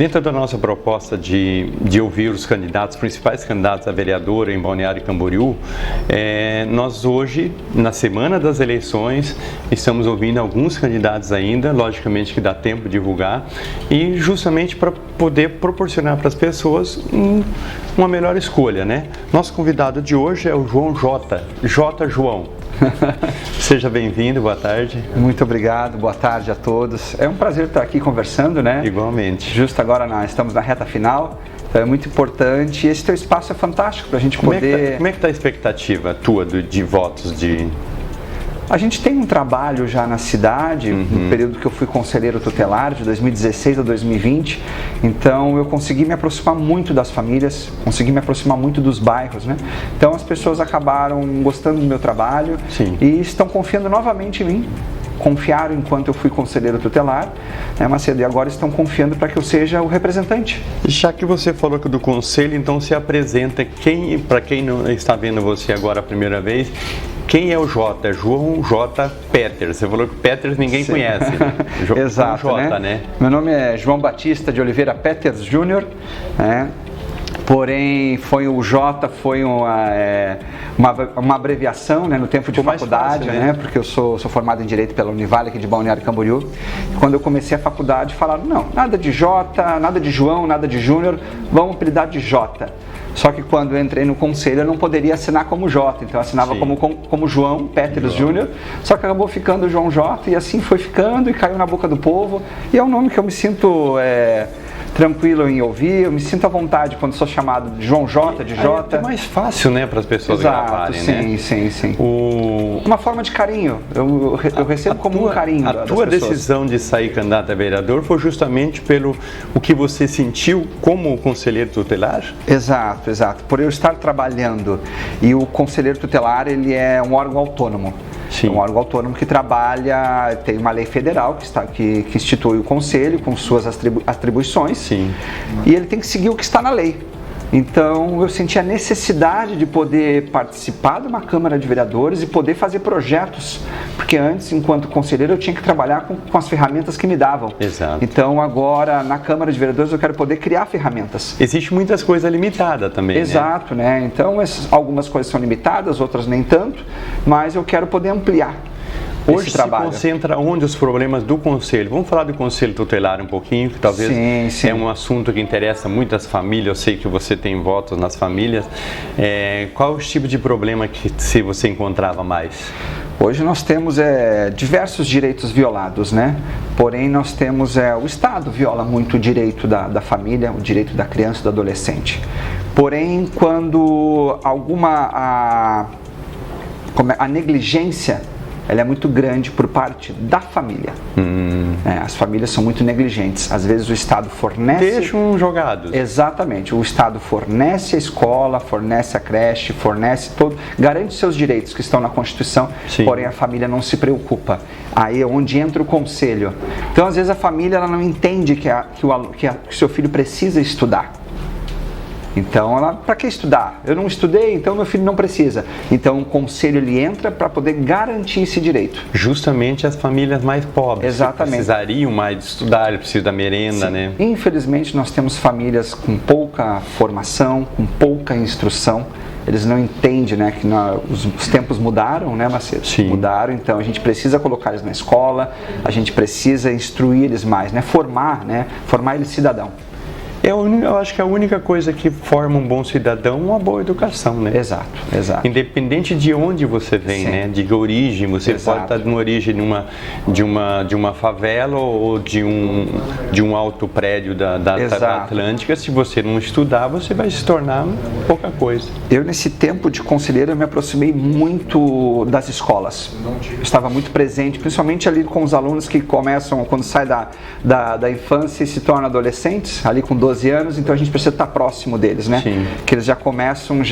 Dentro da nossa proposta de ouvir os candidatos, principais candidatos a vereador em Balneário Camboriú, nós hoje, na semana das eleições, estamos ouvindo alguns candidatos ainda, logicamente que dá tempo de divulgar, e justamente para poder proporcionar para as pessoas uma melhor escolha, né? Nosso convidado de hoje é o João Jota. João. Seja bem-vindo, boa tarde. Muito obrigado, boa tarde a todos. É um prazer estar aqui conversando, né? Igualmente. Justo agora nós estamos na reta final, então é muito importante. Esse teu espaço é fantástico para a gente poder... Como é que está a expectativa tua de votos de... A gente tem um trabalho já na cidade, no período que eu fui conselheiro tutelar, de 2016 a 2020, então eu consegui me aproximar muito das famílias, consegui me aproximar muito dos bairros, né? Então as pessoas acabaram gostando do meu trabalho. Sim. E estão confiando novamente em mim. Confiaram enquanto eu fui conselheiro tutelar, né, Macedo, e agora estão confiando para que eu seja o representante. Já que você falou do conselho, então se apresenta, para quem não está vendo você agora a primeira vez, quem é o Jota? É João J. Peters. Você falou que Peters ninguém conhece. Exato, Jota, né? Meu nome é João Batista de Oliveira Peters Júnior, né? Porém, o J foi uma abreviação, né, no tempo de faculdade, fácil, né? Porque eu sou formado em Direito pela Univale, aqui de Balneário Camboriú. Quando eu comecei a faculdade, falaram, não, nada de J, nada de João, nada de Júnior, vamos apelidar de J. Só que quando eu entrei no conselho, eu não poderia assinar como J, então eu assinava como João Peters Júnior, só que acabou ficando João J, e assim foi ficando e caiu na boca do povo. E é um nome que eu me sinto... tranquilo em ouvir, eu me sinto à vontade quando sou chamado de João J, de J. É mais fácil, né, para as pessoas gravarem, né? Sim. Uma forma de carinho, eu recebo como um carinho das pessoas. A tua decisão de sair candidato a vereador foi justamente pelo o que você sentiu como conselheiro tutelar? Exato. Por eu estar trabalhando, e o conselheiro tutelar, ele é um órgão autônomo. Sim. É um órgão autônomo que trabalha, tem uma lei federal que institui o conselho com suas atribuições. Sim. E ele tem que seguir o que está na lei. Então eu senti a necessidade de poder participar de uma Câmara de Vereadores e poder fazer projetos, porque antes, enquanto conselheiro, eu tinha que trabalhar com as ferramentas que me davam. Exato. Então agora, na Câmara de Vereadores, eu quero poder criar ferramentas. Existe muitas coisas limitadas também, Exato, né? Então algumas coisas são limitadas, outras nem tanto, mas eu quero poder ampliar. Hoje se concentra onde os problemas do conselho? Vamos falar do conselho tutelar um pouquinho, que talvez é um assunto que interessa muito as famílias. Eu sei que você tem votos nas famílias. Qual é o tipo de problema que você encontrava mais? Hoje nós temos diversos direitos violados, né? Porém nós temos, o Estado viola muito o direito da família, o direito da criança e do adolescente. Porém, quando a negligência, ela é muito grande por parte da família. As famílias são muito negligentes. Às vezes o Estado fornece... Deixam jogados. Exatamente. O Estado fornece a escola, fornece a creche, fornece todo... Garante seus direitos que estão na Constituição, Sim. Porém a família não se preocupa. Aí é onde entra o conselho. Então às vezes a família ela não entende que o seu filho precisa estudar. Então, para que estudar? Eu não estudei, então meu filho não precisa. Então, o conselho ele entra para poder garantir esse direito. Justamente as famílias mais pobres. Exatamente. Precisariam mais de estudar, precisam da merenda, Sim. né? Infelizmente, nós temos famílias com pouca formação, com pouca instrução. Eles não entendem, né, que os tempos mudaram, né, Macedo? Sim. Mudaram, então a gente precisa colocar eles na escola, a gente precisa instruir eles mais, né? Formar eles cidadão. Eu acho que a única coisa que forma um bom cidadão é uma boa educação, né? Exato. Independente de onde você vem, Sim. né? De origem, você pode estar numa origem de uma favela ou de um alto prédio da Atlântica. Se você não estudar, você vai se tornar pouca coisa. Eu, nesse tempo de conselheiro, eu me aproximei muito das escolas. Eu estava muito presente, principalmente ali com os alunos que começam, quando saem da infância e se tornam adolescentes, ali com 12 anos, então a gente precisa estar próximo deles, né? Sim. Que eles já começam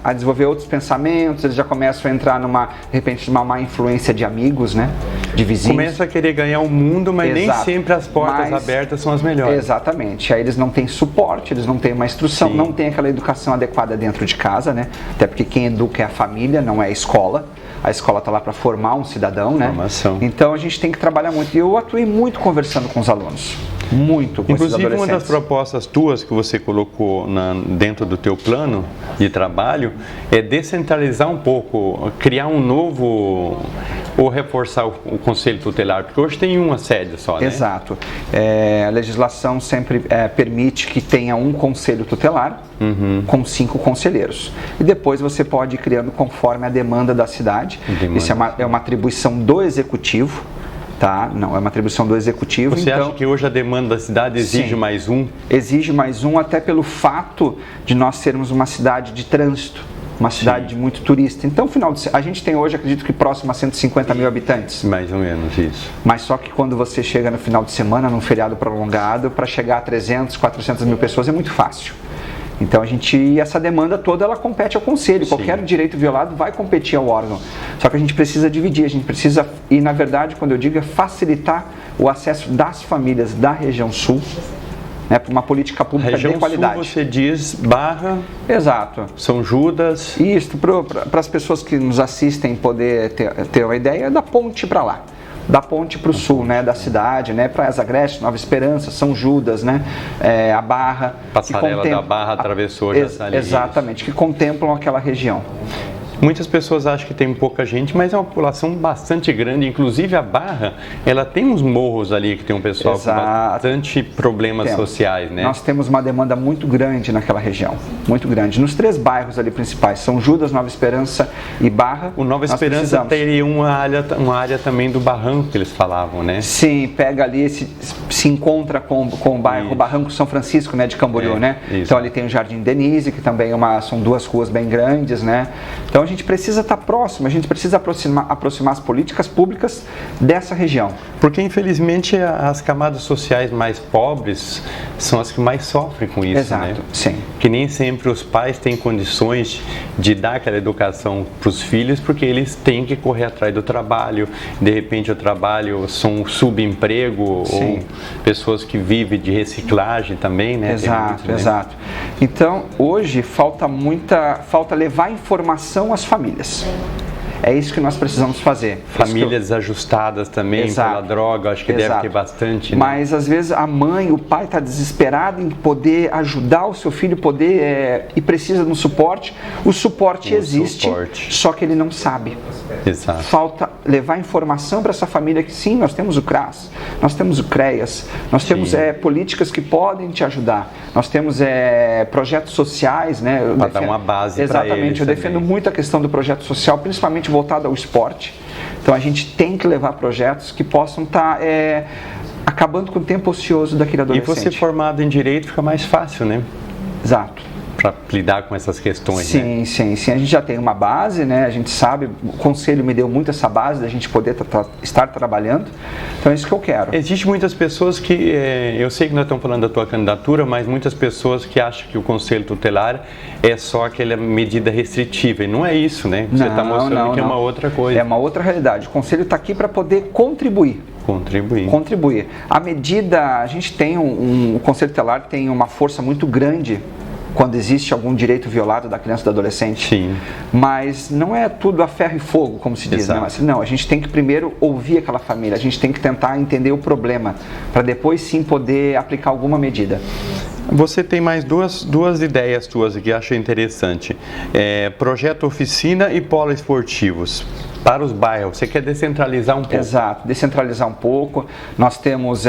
a desenvolver outros pensamentos, eles já começam a entrar de repente, numa má influência de amigos, né? De vizinhos. Começa a querer ganhar o mundo, mas nem sempre as portas abertas são as melhores. Exatamente. Aí eles não têm suporte, eles não têm uma instrução, Sim. não têm aquela educação adequada dentro de casa, né? Até porque quem educa é a família, não é a escola. A escola está lá para formar um cidadão, né? Formação. Então a gente tem que trabalhar muito. E eu atuei muito conversando com os alunos. muito com esses Inclusive, uma das adolescentes. propostas tuas que você colocou dentro do teu plano de trabalho é descentralizar um pouco, criar um novo, ou reforçar o Conselho Tutelar, porque hoje tem uma sede só, né? Exato. A legislação sempre permite que tenha um Conselho Tutelar com 5 conselheiros. E depois você pode ir criando conforme a demanda da cidade. Isso é uma atribuição do Executivo. Tá? Não, é uma atribuição do Executivo. Você acha que hoje a demanda da cidade exige sim, mais um? Exige mais um, até pelo fato de nós sermos uma cidade de trânsito, uma cidade de muito turista. Então, a gente tem hoje, acredito que próximo a 150 mil habitantes. Mais ou menos isso. Mas só que quando você chega no final de semana, num feriado prolongado, para chegar a 300, 400 mil pessoas é muito fácil. Então essa demanda toda ela compete ao Conselho. Sim. Qualquer direito violado vai competir ao órgão. Só que a gente precisa dividir, a gente precisa, e na verdade quando eu digo é facilitar o acesso das famílias da região sul, né, para uma política pública de qualidade. Sul, você diz Barra, exato, São Judas. Isso, para as pessoas que nos assistem poder ter uma ideia, da ponte para lá. Da ponte para o sul, né, da cidade, né, Praias Agreste, Nova Esperança, São Judas, né, a Barra. Passarela da Barra atravessou já ali. Exatamente, que contemplam aquela região. Muitas pessoas acham que tem pouca gente, mas é uma população bastante grande. Inclusive a Barra, ela tem uns morros ali que tem um pessoal com bastante problemas sociais, né? Nós temos uma demanda muito grande naquela região, muito grande. Nos 3 bairros ali principais, São Judas, Nova Esperança e Barra. O Nova Esperança teria uma área também do Barranco que eles falavam, né? Sim, pega ali, se encontra com o bairro o Barranco São Francisco, né, de Camboriú, né? Isso. Então ali tem o Jardim Denise, que também são 2 ruas bem grandes, né? Então a gente precisa estar próximo, a gente precisa aproximar as políticas públicas dessa região. Porque infelizmente as camadas sociais mais pobres são as que mais sofrem com isso, exato, né? Sim. Que nem sempre os pais têm condições de dar aquela educação para os filhos, porque eles têm que correr atrás do trabalho, de repente o trabalho são subemprego, sim, ou pessoas que vivem de reciclagem também, né? Exato, exato. Então hoje falta levar informação às famílias. É isso que nós precisamos fazer. Famílias desajustadas também pela droga, acho que deve ter bastante. Né? Mas às vezes a mãe, o pai está desesperado em poder ajudar o seu filho, e precisa de um suporte. O suporte existe, só que ele não sabe. Exato. Falta levar informação para essa família que sim, nós temos o CRAS, nós temos o CREAS, nós temos políticas que podem te ajudar, nós temos projetos sociais, né? Para dar uma base para eles. Exatamente, eu defendo muito a questão do projeto social, principalmente voltado ao esporte. Então a gente tem que levar projetos que possam estar acabando com o tempo ocioso daquele adolescente. E você formado em Direito fica mais fácil, né? Exato. Para lidar com essas questões, sim, né? Sim. A gente já tem uma base, né? A gente sabe, o Conselho me deu muito essa base da gente poder estar trabalhando. Então é isso que eu quero. Existem muitas pessoas que, eu sei que nós estamos falando da tua candidatura, mas muitas pessoas que acham que o Conselho Tutelar é só aquela medida restritiva, e não é isso, né? Você está mostrando que é uma outra coisa. É uma outra realidade. O Conselho está aqui para poder contribuir. A medida, a gente tem o Conselho Tutelar tem uma força muito grande quando existe algum direito violado da criança e do adolescente. Sim. Mas não é tudo a ferro e fogo, como se diz, né? Mas, não, a gente tem que primeiro ouvir aquela família, a gente tem que tentar entender o problema, para depois sim poder aplicar alguma medida. Você tem mais duas ideias tuas que eu acho interessante. Projeto oficina e polo esportivos. Para os bairros, você quer descentralizar um pouco? Exato, descentralizar um pouco. Nós temos,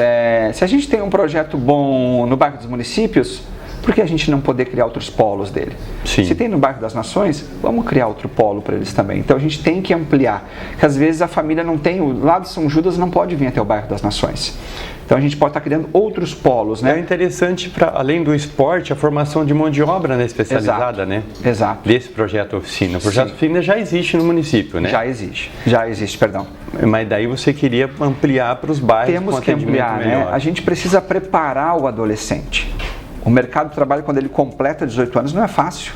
se a gente tem um projeto bom no bairro dos municípios, por que a gente não poder criar outros polos dele? Sim. Se tem no bairro das Nações, vamos criar outro polo para eles também. Então a gente tem que ampliar, porque às vezes a família não tem, o lado de São Judas não pode vir até o bairro das Nações. Então a gente pode estar criando outros polos, né? É interessante, além do esporte, a formação de mão de obra, né, especializada, exato, né? Exato. Desse projeto oficina. O projeto oficina já existe no município, né? Já existe, perdão. Mas daí você queria ampliar para os bairros. Temos que ampliar, né? A gente precisa preparar o adolescente. O mercado de trabalho, quando ele completa 18 anos, não é fácil.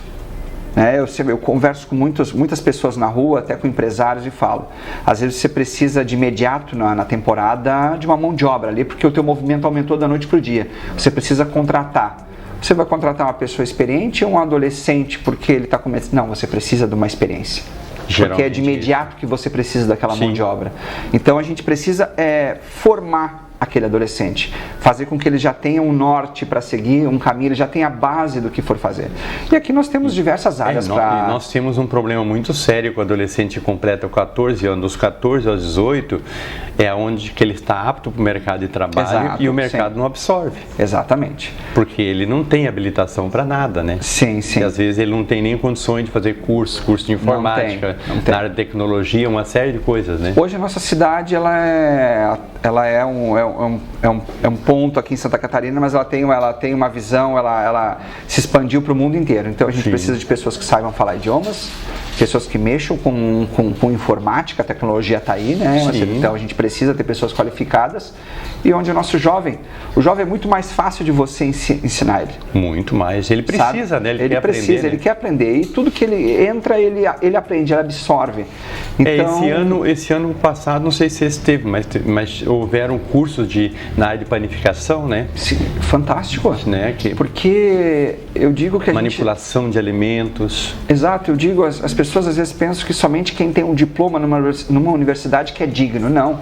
Eu converso com muitas pessoas na rua, até com empresários, e falo, às vezes você precisa de imediato na temporada de uma mão de obra ali, porque o teu movimento aumentou da noite para o dia. Você precisa contratar. Você vai contratar uma pessoa experiente ou um adolescente porque ele está começando? Não, você precisa de uma experiência. Porque é de imediato que você precisa daquela mão de obra. Então a gente precisa formar aquele adolescente, fazer com que ele já tenha um norte para seguir, um caminho, ele já tenha a base do que for fazer. E aqui nós temos diversas áreas para... Nós temos um problema muito sério com o adolescente que completa 14 anos, dos 14 aos 18, é onde que ele está apto para o mercado de trabalho. Exato, e o mercado não absorve. Exatamente. Porque ele não tem habilitação para nada, né? Sim, sim. E às vezes ele não tem nem condições de fazer curso de informática, não tem. Na área de tecnologia, uma série de coisas, né? Hoje a nossa cidade, ela é um ponto aqui em Santa Catarina, mas ela tem uma visão, ela se expandiu para o mundo inteiro. Então a gente precisa de pessoas que saibam falar idiomas, pessoas que mexam com informática, a tecnologia está aí, né? Então a gente precisa ter pessoas qualificadas. E onde o nosso jovem é muito mais fácil de você ensinar ele. Muito mais. Ele precisa, né? Ele precisa, ele quer aprender. E tudo que ele entra, ele aprende, ele absorve. Então, esse ano passado, não sei se esse teve, mas houveram cursos na área de panificação, né? Sim, fantástico. Né? Porque eu digo que manipulação de alimentos. Exato, eu digo, as pessoas às vezes pensam que somente quem tem um diploma numa universidade que é digno. Não.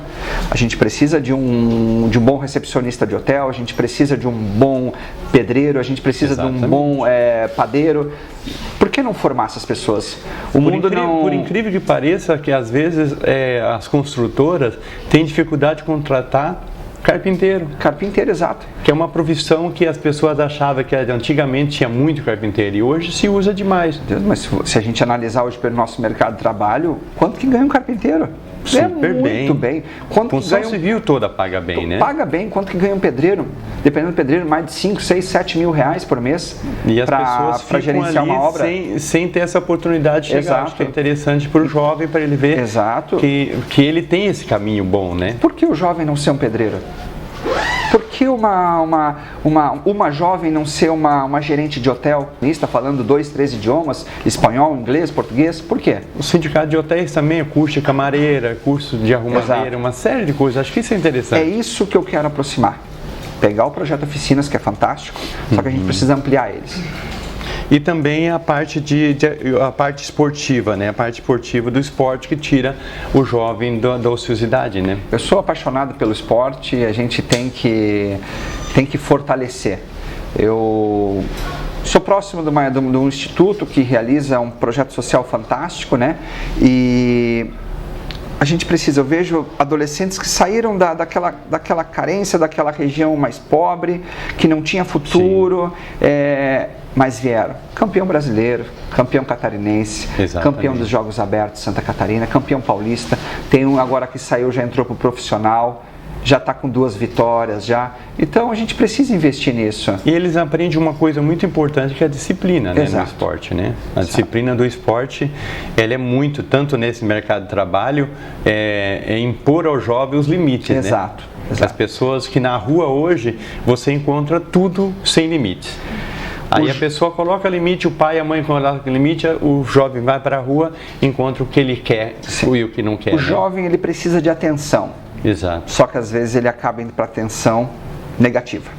A gente precisa de um bom recepcionista de hotel, a gente precisa de um bom pedreiro, a gente precisa de um bom padeiro. Por que não formar essas pessoas? Por incrível que pareça, que às vezes as construtoras têm dificuldade de contratar carpinteiro. Carpinteiro, exato. Que é uma profissão que as pessoas achavam que antigamente tinha muito carpinteiro e hoje se usa demais. Deus, mas se a gente analisar hoje pelo nosso mercado de trabalho, quanto que ganha um carpinteiro? Super muito bem. Quanto função civil toda paga bem, né? Paga bem. Quanto que ganha um pedreiro? Dependendo do pedreiro, mais de 5, 6, 7 mil reais por mês para gerenciar uma obra. Sem ter essa oportunidade de chegar. Exato. Acho que é interessante para o jovem, para ele ver que ele tem esse caminho bom, né? Por que o jovem não ser um pedreiro? Por que uma jovem não ser uma gerente de hotel? Está falando 2, 3 idiomas, espanhol, inglês, português, por quê? O sindicato de hotéis também, curso de camareira, curso de arrumadeira, uma série de coisas, acho que isso é interessante. É isso que eu quero aproximar. Pegar o projeto Oficinas, que é fantástico, só que a gente precisa ampliar eles. E também a parte a parte esportiva, né? A parte esportiva do esporte que tira o jovem da ociosidade, né? Eu sou apaixonado pelo esporte e a gente tem que fortalecer. Eu sou próximo de um instituto que realiza um projeto social fantástico, né? E a gente precisa, eu vejo adolescentes que saíram daquela carência, daquela região mais pobre, que não tinha futuro, mas vieram. Campeão brasileiro, campeão catarinense, campeão dos Jogos Abertos de Santa Catarina, campeão paulista, tem um agora que saiu, já entrou para o profissional, já está com 2 vitórias, já. Então a gente precisa investir nisso. E eles aprendem uma coisa muito importante que é a disciplina, né, no esporte, né? A disciplina do esporte, ela é muito, tanto nesse mercado de trabalho, é impor ao jovem os limites, né? Exato. As pessoas que na rua hoje, você encontra tudo sem limites. Aí a pessoa coloca limite, o pai e a mãe colocam limite, o jovem vai para a rua, encontra o que ele quer e o que não quer. O jovem, ele precisa de atenção. Exato. Só que às vezes ele acaba indo para atenção negativa.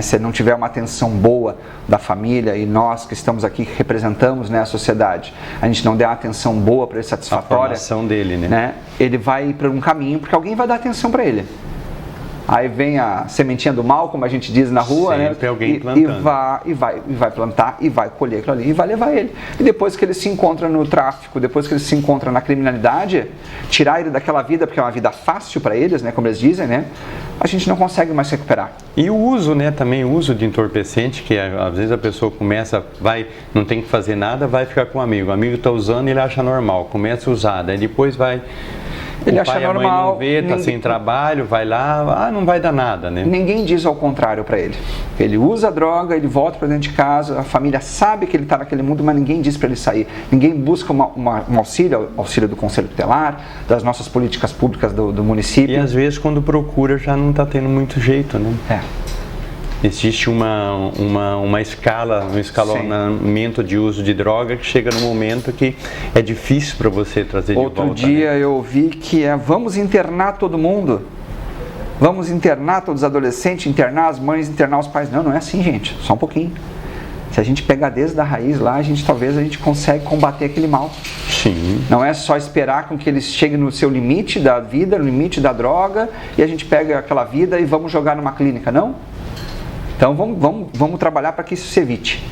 Se ele não tiver uma atenção boa da família e nós que estamos aqui, que representamos, né, a sociedade, a gente não der uma atenção boa para ele, satisfatória, a formação dele, né? Ele vai para um caminho, porque alguém vai dar atenção para ele. Aí vem a sementinha do mal, como a gente diz na rua, sempre alguém plantando. E vai plantar, e vai colher aquilo ali, e vai levar ele. E depois que ele se encontra no tráfico, depois que ele se encontra na criminalidade, tirar ele daquela vida, porque é uma vida fácil para eles, né, como eles dizem, né, a gente não consegue mais recuperar. E o uso, né, também o uso de entorpecente, que às vezes a pessoa começa, não tem que fazer nada, vai ficar com o amigo está usando, ele acha normal, começa a usar, daí depois vai... Ele acha normal, a mãe não vê, tá sem trabalho, vai lá, não vai dar nada, né? Ninguém diz ao contrário para ele. Ele usa a droga, ele volta para dentro de casa, a família sabe que ele está naquele mundo, mas ninguém diz para ele sair. Ninguém busca um auxílio do Conselho Tutelar, das nossas políticas públicas do município. E às vezes quando procura já não está tendo muito jeito, né? Existe uma escala, um escalonamento de uso de droga que chega no momento que é difícil para você trazer de volta. Outro dia eu ouvi que vamos internar todo mundo, vamos internar todos os adolescentes, internar as mães, internar os pais. Não é assim, gente, só um pouquinho. Se a gente pegar desde a raiz lá, talvez a gente consegue combater aquele mal. Sim. Não é só esperar com que eles cheguem no seu limite da vida, no limite da droga, e a gente pega aquela vida e vamos jogar numa clínica, não? Então vamos trabalhar para que isso se evite.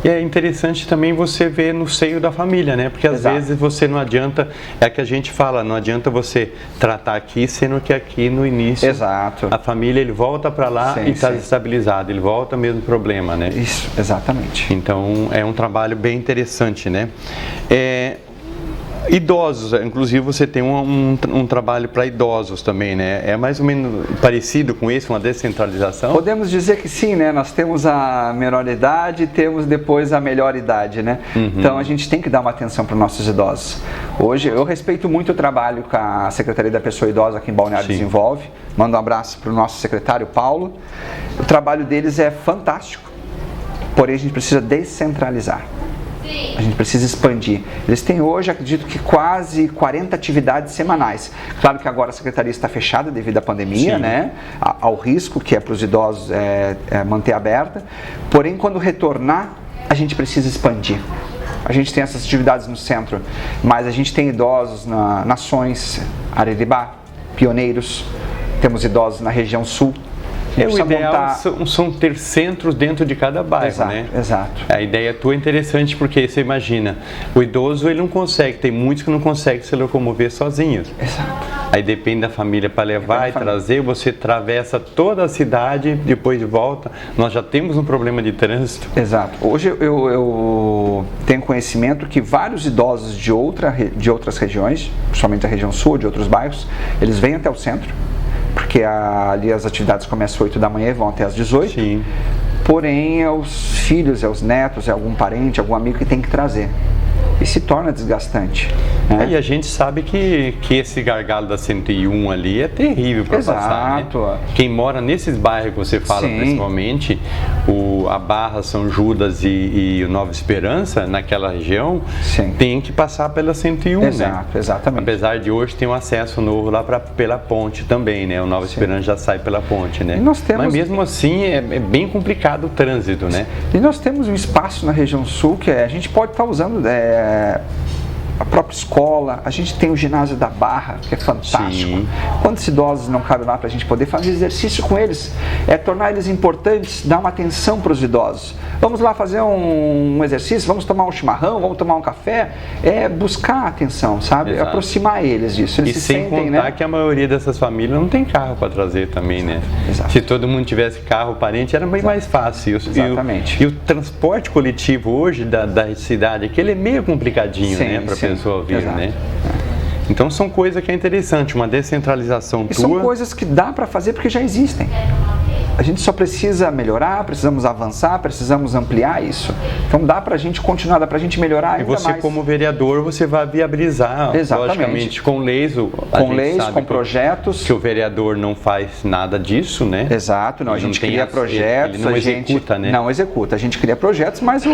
E é interessante também você ver no seio da família, né? Porque às vezes você não adianta, é que a gente fala, não adianta você tratar aqui, sendo que aqui no início, a família, ele volta para lá e está estabilizado, ele volta ao mesmo problema, né? Isso, exatamente. Então é um trabalho bem interessante, né? Idosos, inclusive você tem um trabalho para idosos também, né? É mais ou menos parecido com isso, uma descentralização? Podemos dizer que sim, né? Nós temos a menor idade e temos depois a melhor idade, né? Então a gente tem que dar uma atenção para os nossos idosos. Hoje eu respeito muito o trabalho que a Secretaria da Pessoa Idosa aqui em Balneário desenvolve. Mando um abraço para o nosso secretário Paulo. O trabalho deles é fantástico, porém a gente precisa descentralizar. A gente precisa expandir. Eles têm hoje, acredito que quase 40 atividades semanais. Claro que agora a secretaria está fechada devido à pandemia, né? Ao risco que é para os idosos manter aberta. Porém, quando retornar, a gente precisa expandir. A gente tem essas atividades no centro, mas a gente tem idosos na Nações, Araribá, Pioneiros, temos idosos na região sul. O ideal são ter centros dentro de cada bairro, né? Exato. A ideia tua é interessante porque você imagina, o idoso ele não consegue, tem muitos que não conseguem se locomover sozinhos. Exato. Aí depende da família para levar e trazer, você atravessa toda a cidade, depois volta. Nós já temos um problema de trânsito. Exato. Hoje eu tenho conhecimento que vários idosos de outras regiões, principalmente da região sul, de outros bairros, eles vêm até o centro, porque ali as atividades começam às 8 da manhã e vão até às 18. Sim. Porém, é os filhos, é os netos, é algum parente, algum amigo que tem que trazer. E se torna desgastante. Né? E a gente sabe que esse gargalo da 101 ali é terrível para passar. Né? Quem mora nesses bairros que você fala, principalmente, a Barra, São Judas e Nova Esperança, naquela região, tem que passar pela 101, né? Exatamente. Apesar de hoje ter um acesso novo lá pela ponte também, né? O Nova Esperança já sai pela ponte, né? Mas mesmo assim é bem complicado o trânsito, né? E nós temos um espaço na região sul que a gente pode estar usando a própria escola, a gente tem o ginásio da Barra, que é fantástico. Quantos idosos não cabem lá para a gente poder fazer exercício com eles? Tornar eles importantes, dar uma atenção para os idosos. Vamos lá fazer um exercício, vamos tomar um chimarrão, vamos tomar um café. Buscar atenção, sabe? Aproximar eles disso. Eles e sem contar que a maioria dessas famílias não tem carro para trazer também, né? Se todo mundo tivesse carro, parente, era bem mais fácil. Exatamente. E o transporte coletivo hoje da cidade aqui, ele é meio complicadinho, né? Para a pessoa vir, né? Então são coisas que é interessante, uma descentralização tua. São coisas que dá para fazer porque já existem. A gente só precisa melhorar, precisamos avançar, precisamos ampliar isso. Então dá pra gente continuar, dá pra gente melhorar ainda mais. E você como vereador, você vai viabilizar, logicamente, com leis, com projetos. Que o vereador não faz nada disso, né? Exato, não, a gente cria projetos. Ele não executa, né? Não executa, a gente cria projetos, mas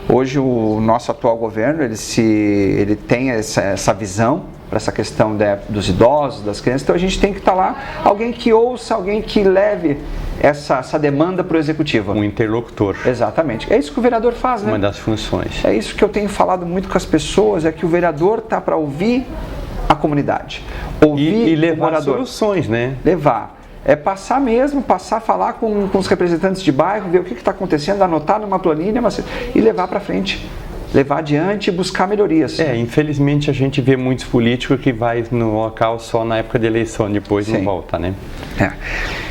hoje o nosso atual governo, ele tem essa visão para essa questão dos idosos, das crianças, então a gente tem que estar lá, alguém que ouça, alguém que leve essa demanda para o executivo. Um interlocutor. Exatamente. É isso que o vereador faz, né? Uma das funções. É isso que eu tenho falado muito com as pessoas, é que o vereador está para ouvir a comunidade. Ouvir e levar o morador. Soluções, né? Levar. Passar a falar com os representantes de bairro, ver o que está acontecendo, anotar numa planilha e levar para frente. Levar adiante e buscar melhorias. Infelizmente a gente vê muitos políticos que vai no local só na época de eleição, depois não volta, né?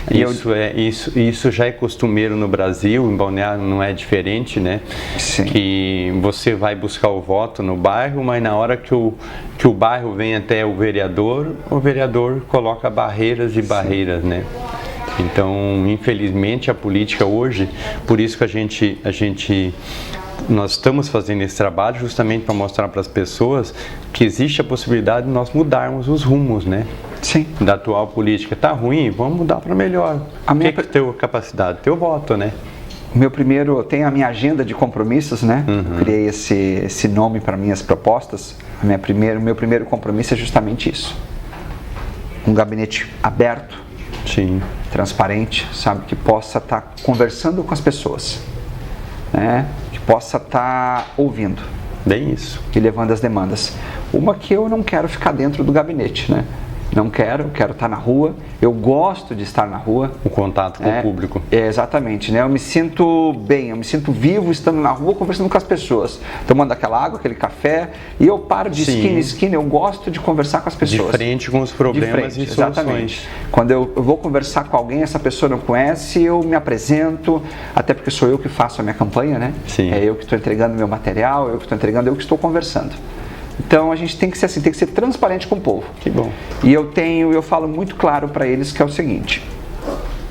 Isso já é costumeiro no Brasil, em Balneário não é diferente, né? Sim. Que você vai buscar o voto no bairro, mas na hora que o bairro vem até o vereador coloca barreiras e barreiras, né? Então, infelizmente, a política hoje, por isso que nós estamos fazendo esse trabalho justamente para mostrar para as pessoas que existe a possibilidade de nós mudarmos os rumos, né? Sim. Da atual política. Tá ruim? Vamos mudar para melhor. O que é teu capacidade? Teu voto, né? Eu tenho a minha agenda de compromissos, né? Eu criei esse nome para minhas propostas. O meu primeiro compromisso é justamente isso. Um gabinete aberto, sim, transparente, sabe? Que possa estar conversando com as pessoas. né, que possa estar ouvindo. Bem isso. E levando as demandas. Uma que eu não quero ficar dentro do gabinete, né? Não quero, eu quero estar na rua, eu gosto de estar na rua. O contato com o público. Exatamente, né? Eu me sinto bem, eu me sinto vivo estando na rua, conversando com as pessoas, tomando aquela água, aquele café, e eu paro de esquina em esquina, eu gosto de conversar com as pessoas. De frente com os problemas e soluções. Exatamente. Quando eu vou conversar com alguém, essa pessoa não conhece, eu me apresento, até porque sou eu que faço a minha campanha, né? Sim. É eu que estou entregando meu material, eu que estou entregando, eu que estou conversando. Então a gente tem que ser assim, tem que ser transparente com o povo. Que bom. E eu falo muito claro para eles que é o seguinte: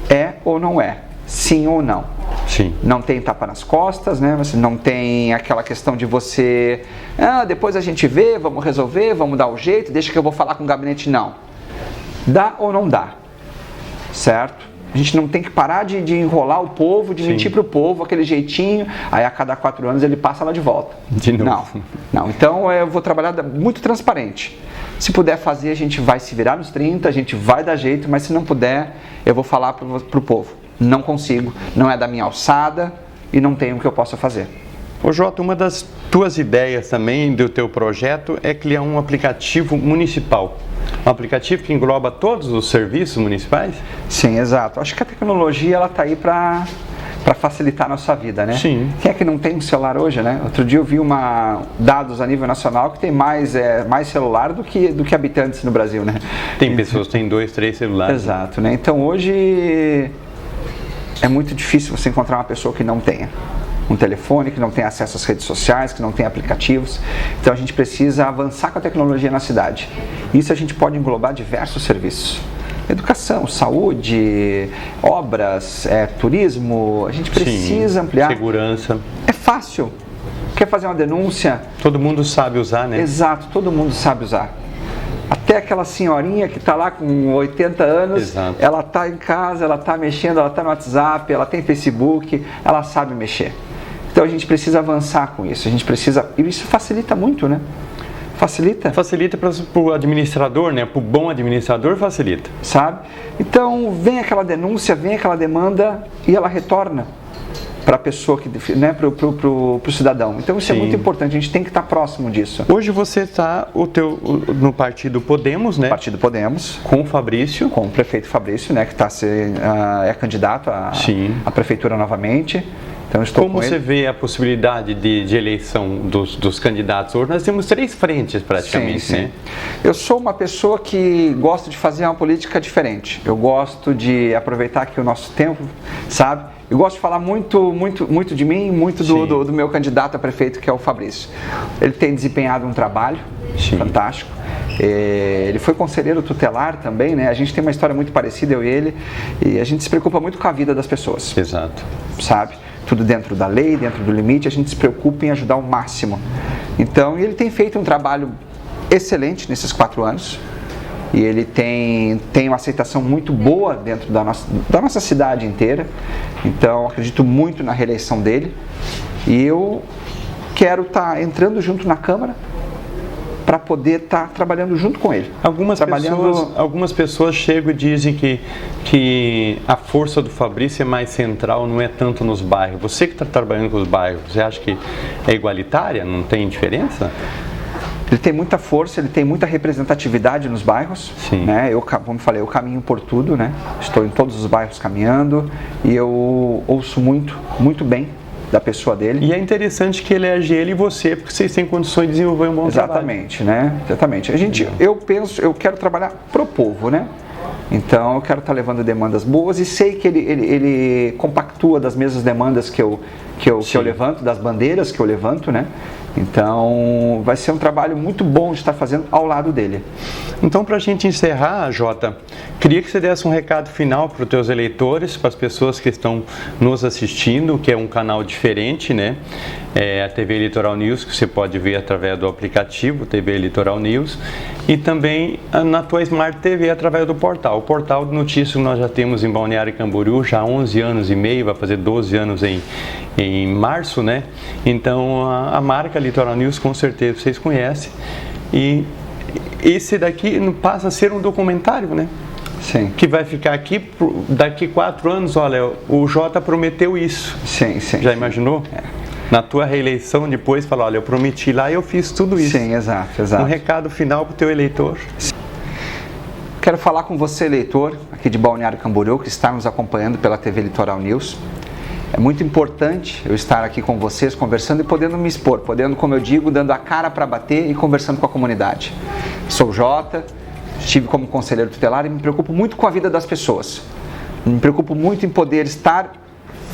é ou não é, sim ou não. Sim. Não tem tapa nas costas, né? Você não tem aquela questão de você, depois a gente vê, vamos resolver, vamos dar o jeito, deixa que eu vou falar com o gabinete. Não. Dá ou não dá, certo? A gente não tem que parar de enrolar o povo, de mentir para o povo, aquele jeitinho, aí a cada 4 anos ele passa lá de volta. De novo. Não. Então eu vou trabalhar muito transparente. Se puder fazer, a gente vai se virar nos 30, a gente vai dar jeito, mas se não puder, eu vou falar para o povo. Não consigo, não é da minha alçada e não tenho o que eu possa fazer. Ô Jota, uma das tuas ideias também do teu projeto é criar um aplicativo municipal. Um aplicativo que engloba todos os serviços municipais? Sim, exato. Acho que a tecnologia ela está aí para facilitar a nossa vida, né? Sim. Quem é que não tem um celular hoje, né? Outro dia eu vi dados a nível nacional que tem mais celular do que habitantes no Brasil, né? Tem pessoas que têm 2, 3 celulares. Exato, né? Então hoje é muito difícil você encontrar uma pessoa que não tenha um telefone, que não tem acesso às redes sociais, que não tem aplicativos. Então a gente precisa avançar com a tecnologia na cidade. Isso a gente pode englobar diversos serviços. Educação, saúde, obras, turismo, a gente precisa ampliar. Segurança. É fácil. Quer fazer uma denúncia? Todo mundo sabe usar, né? Exato, todo mundo sabe usar. Até aquela senhorinha que está lá com 80 anos, exato, ela está em casa, ela está mexendo, ela está no WhatsApp, ela tem Facebook, ela sabe mexer. Então a gente precisa avançar com isso, e isso facilita muito, né? Facilita para o administrador, né? Para o bom administrador facilita. Sabe? Então vem aquela denúncia, vem aquela demanda e ela retorna para a pessoa, né, para o cidadão. Então isso é muito importante, a gente tem que estar próximo disso. Hoje você está no Partido Podemos, né? Partido Podemos. Com o Fabrício. Com o prefeito Fabrício, né, que é candidato à prefeitura novamente. Então, como você vê a possibilidade de eleição dos candidatos hoje? Nós temos 3 frentes praticamente, sim. né? Eu sou uma pessoa que gosta de fazer uma política diferente. Eu gosto de aproveitar aqui o nosso tempo, sabe? Eu gosto de falar muito de mim, muito do meu candidato a prefeito, que é o Fabrício. Ele tem desempenhado um trabalho fantástico. Ele foi conselheiro tutelar também, né? A gente tem uma história muito parecida, eu e ele, e a gente se preocupa muito com a vida das pessoas. Exato. Sabe? Tudo dentro da lei, dentro do limite, a gente se preocupa em ajudar ao máximo. Então, ele tem feito um trabalho excelente nesses 4 anos. E ele tem uma aceitação muito boa dentro da nossa cidade inteira. Então, acredito muito na reeleição dele. E eu quero estar entrando junto na Câmara para poder estar trabalhando junto com ele. Algumas pessoas chegam e dizem que a força do Fabrício é mais central, não é tanto nos bairros. Você que está trabalhando com os bairros, você acha que é igualitária? Não tem diferença? Ele tem muita força, ele tem muita representatividade nos bairros. Sim. Né? Como eu falei, eu caminho por tudo, né? Estou em todos os bairros caminhando e eu ouço muito bem da pessoa dele. E é interessante que elege ele e você, porque vocês têm condições de desenvolver um bom trabalho. Exatamente, né? Exatamente. Eu quero trabalhar pro povo, né? Então eu quero estar levando demandas boas e sei que ele compactua das mesmas demandas que eu levanto, das bandeiras que eu levanto, né? Então vai ser um trabalho muito bom de estar fazendo ao lado dele. Então, para a gente encerrar, Jota, queria que você desse um recado final para os teus eleitores, para as pessoas que estão nos assistindo, que é um canal diferente, né? É a TV Litoral News, que você pode ver através do aplicativo TV Litoral News, e também na tua Smart TV através do portal. O portal de notícias que nós já temos em Balneário Camboriú já há 11 anos e meio, vai fazer 12 anos em março, né? Então a marca Litoral News com certeza vocês conhecem, e esse daqui passa a ser um documentário, né? Sim. que vai ficar aqui daqui 4 anos, olha, o Jota prometeu isso. Sim, sim. Já imaginou? Na tua reeleição depois, falar, olha, eu prometi lá e eu fiz tudo isso. Sim, exato, exato. Um recado final para o teu eleitor. Quero falar com você, eleitor, aqui de Balneário Camboriú, que está nos acompanhando pela TV Litoral News. É muito importante eu estar aqui com vocês, conversando e podendo me expor, podendo, como eu digo, dando a cara para bater e conversando com a comunidade. Sou Jota, estive como conselheiro tutelar e me preocupo muito com a vida das pessoas. Me preocupo muito em poder estar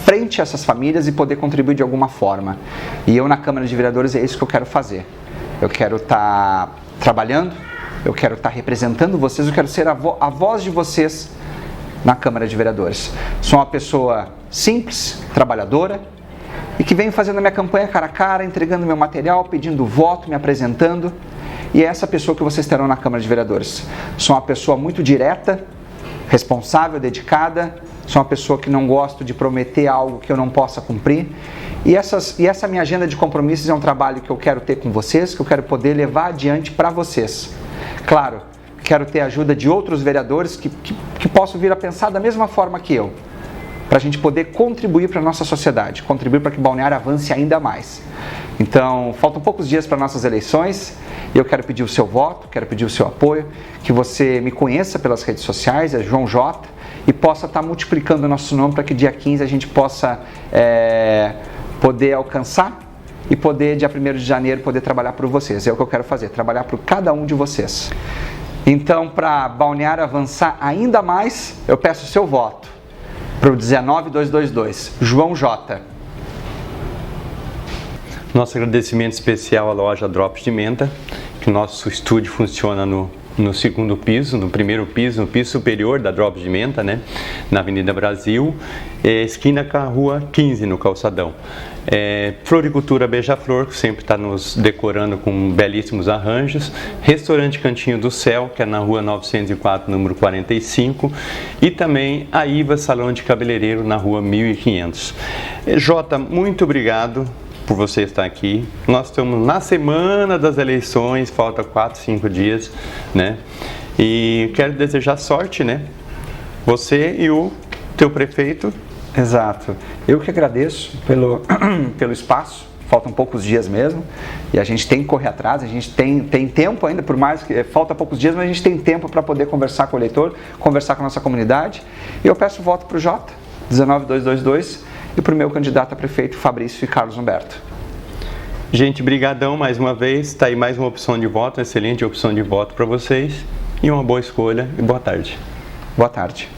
frente a essas famílias e poder contribuir de alguma forma. E eu na Câmara de Vereadores é isso que eu quero fazer. Eu quero estar trabalhando, eu quero estar representando vocês, eu quero ser a voz de vocês na Câmara de Vereadores. Sou uma pessoa simples, trabalhadora e que venho fazendo a minha campanha cara a cara, entregando meu material, pedindo voto, me apresentando. E é essa pessoa que vocês terão na Câmara de Vereadores. Sou uma pessoa muito direta, responsável, dedicada. Sou uma pessoa que não gosto de prometer algo que eu não possa cumprir. E essa minha agenda de compromissos é um trabalho que eu quero ter com vocês, que eu quero poder levar adiante para vocês. Claro, quero ter a ajuda de outros vereadores que possam vir a pensar da mesma forma que eu, para a gente poder contribuir para a nossa sociedade, contribuir para que Balneário avance ainda mais. Então, faltam poucos dias para nossas eleições e eu quero pedir o seu voto, quero pedir o seu apoio, que você me conheça pelas redes sociais, é João Jota, e possa estar multiplicando o nosso nome para que dia 15 a gente possa poder alcançar e poder, dia 1º de janeiro, poder trabalhar por vocês. É o que eu quero fazer, trabalhar por cada um de vocês. Então, para Balneário avançar ainda mais, eu peço o seu voto para o 19222, João Jota. Nosso agradecimento especial à loja Drops de Menta, que nosso estúdio funciona no 2º piso, no 1º piso, no piso superior da Drops de Menta, né? Na Avenida Brasil, esquina com a Rua 15, no Calçadão. Floricultura Beija-Flor, que sempre está nos decorando com belíssimos arranjos. Restaurante Cantinho do Céu, que é na Rua 904, número 45. E também a Iva Salão de Cabeleireiro, na Rua 1500. Jota, muito obrigado por você estar aqui. Nós estamos na semana das eleições, falta 4, 5 dias, né? E quero desejar sorte, né? Você e o teu prefeito. Exato. Eu que agradeço pelo espaço. Faltam poucos dias mesmo e a gente tem que correr atrás, a gente tem tempo ainda, por mais que falta poucos dias, mas a gente tem tempo para poder conversar com o eleitor, conversar com a nossa comunidade. E eu peço voto para o Jota, 19222, e para o meu candidato a prefeito, Fabrício e Carlos Humberto. Gente, brigadão mais uma vez, está aí mais uma opção de voto, excelente opção de voto para vocês, e uma boa escolha e boa tarde. Boa tarde.